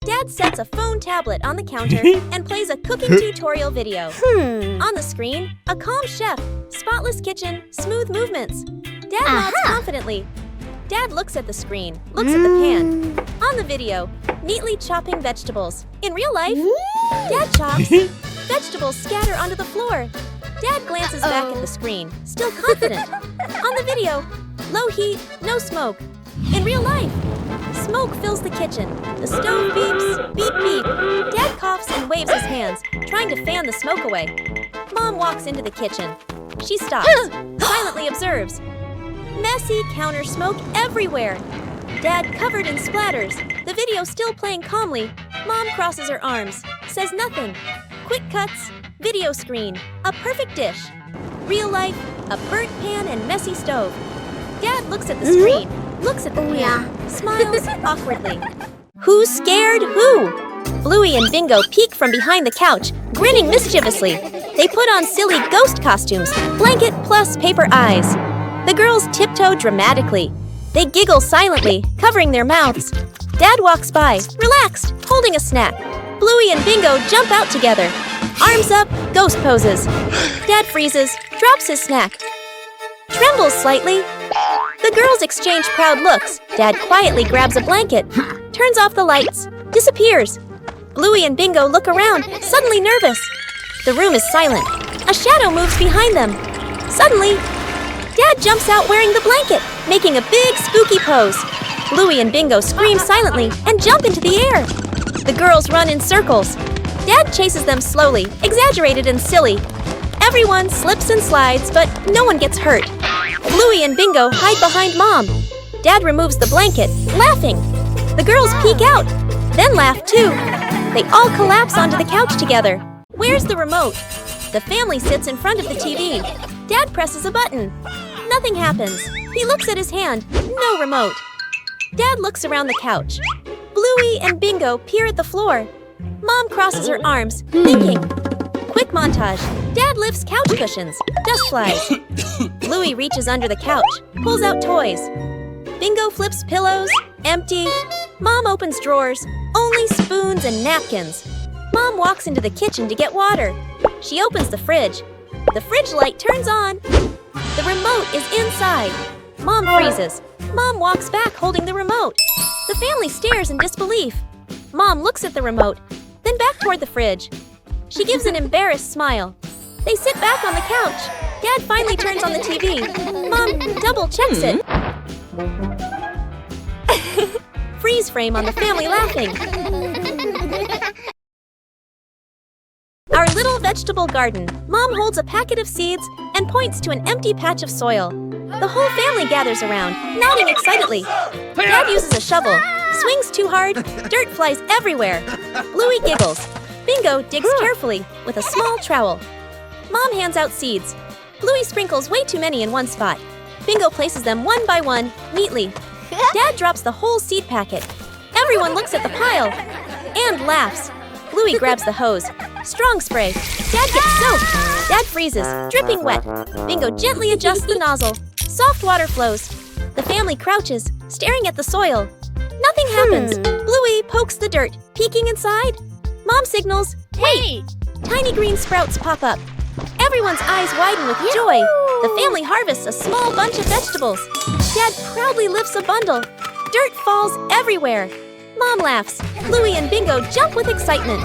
Dad sets a phone tablet on the counter and plays a cooking tutorial video. On the screen, a calm chef, spotless kitchen, smooth movements. Dad nods confidently. Dad looks at the screen, looks at the pan. On the video, neatly chopping vegetables. In real life, Dad chops. Vegetables scatter onto the floor. Dad glances back at the screen, still confident. On the video, low heat, no smoke. In real life, smoke fills the kitchen. The stove beeps, beep beep. Dad coughs and waves his hands, trying to fan the smoke away. Mom walks into the kitchen. She stops, silently observes. Messy counter smoke everywhere. Dad covered in splatters. The video still playing calmly. Mom crosses her arms, says nothing. Quick cuts, video screen, a perfect dish. Real life, a burnt pan and messy stove. Dad looks at the screen, looks at the pan, smiles awkwardly. Who's scared who? Bluey and Bingo peek from behind the couch, grinning mischievously. They put on silly ghost costumes, blanket plus paper eyes. The girls tiptoe dramatically. They giggle silently, covering their mouths. Dad walks by, relaxed, holding a snack. Bluey and Bingo jump out together. Arms up, ghost poses. Dad freezes, drops his snack. Trembles slightly. The girls exchange proud looks. Dad quietly grabs a blanket, turns off the lights, disappears. Bluey and Bingo look around, suddenly nervous. The room is silent. A shadow moves behind them. Suddenly, Dad jumps out wearing the blanket, making a big spooky pose. Bluey and Bingo scream silently and jump into the air. The girls run in circles. Dad chases them slowly, exaggerated and silly. Everyone slips and slides, but no one gets hurt. Bluey and Bingo hide behind Mom. Dad removes the blanket, laughing. The girls peek out, then laugh too. They all collapse onto the couch together. Where's the remote? The family sits in front of the TV. Dad presses a button. Nothing happens. He looks at his hand. No remote. Dad looks around the couch. Bluey and Bingo peer at the floor. Mom crosses her arms, thinking. Quick montage. Dad lifts couch cushions. Dust flies. Bluey reaches under the couch, pulls out toys. Bingo flips pillows. Empty. Mom opens drawers. Only spoons and napkins. Mom walks into the kitchen to get water. She opens the fridge. The fridge light turns on. The remote is inside. Mom freezes. Mom walks back holding the remote. The family stares in disbelief. Mom looks at the remote, then back toward the fridge. She gives an embarrassed smile. They sit back on the couch. Dad finally turns on the TV. Mom double checks it. Freeze frame on the family laughing. Our little vegetable garden. Mom holds a packet of seeds and points to an empty patch of soil. The whole family gathers around, nodding excitedly. Dad uses a shovel, swings too hard, dirt flies everywhere. Bluey giggles. Bingo digs carefully with a small trowel. Mom hands out seeds. Bluey sprinkles way too many in one spot. Bingo places them one by one, neatly. Dad drops the whole seed packet. Everyone looks at the pile and laughs. Bluey grabs the hose. Strong spray. Dad gets soaked. Dad freezes, dripping wet. Bingo gently adjusts the nozzle. Soft water flows. The family crouches, staring at the soil. Nothing happens. Bluey pokes the dirt, peeking inside. Mom signals, "Hey!" Tiny green sprouts pop up. Everyone's eyes widen with joy. The family harvests a small bunch of vegetables. Dad proudly lifts a bundle. Dirt falls everywhere. Mom laughs. Bluey and Bingo jump with excitement.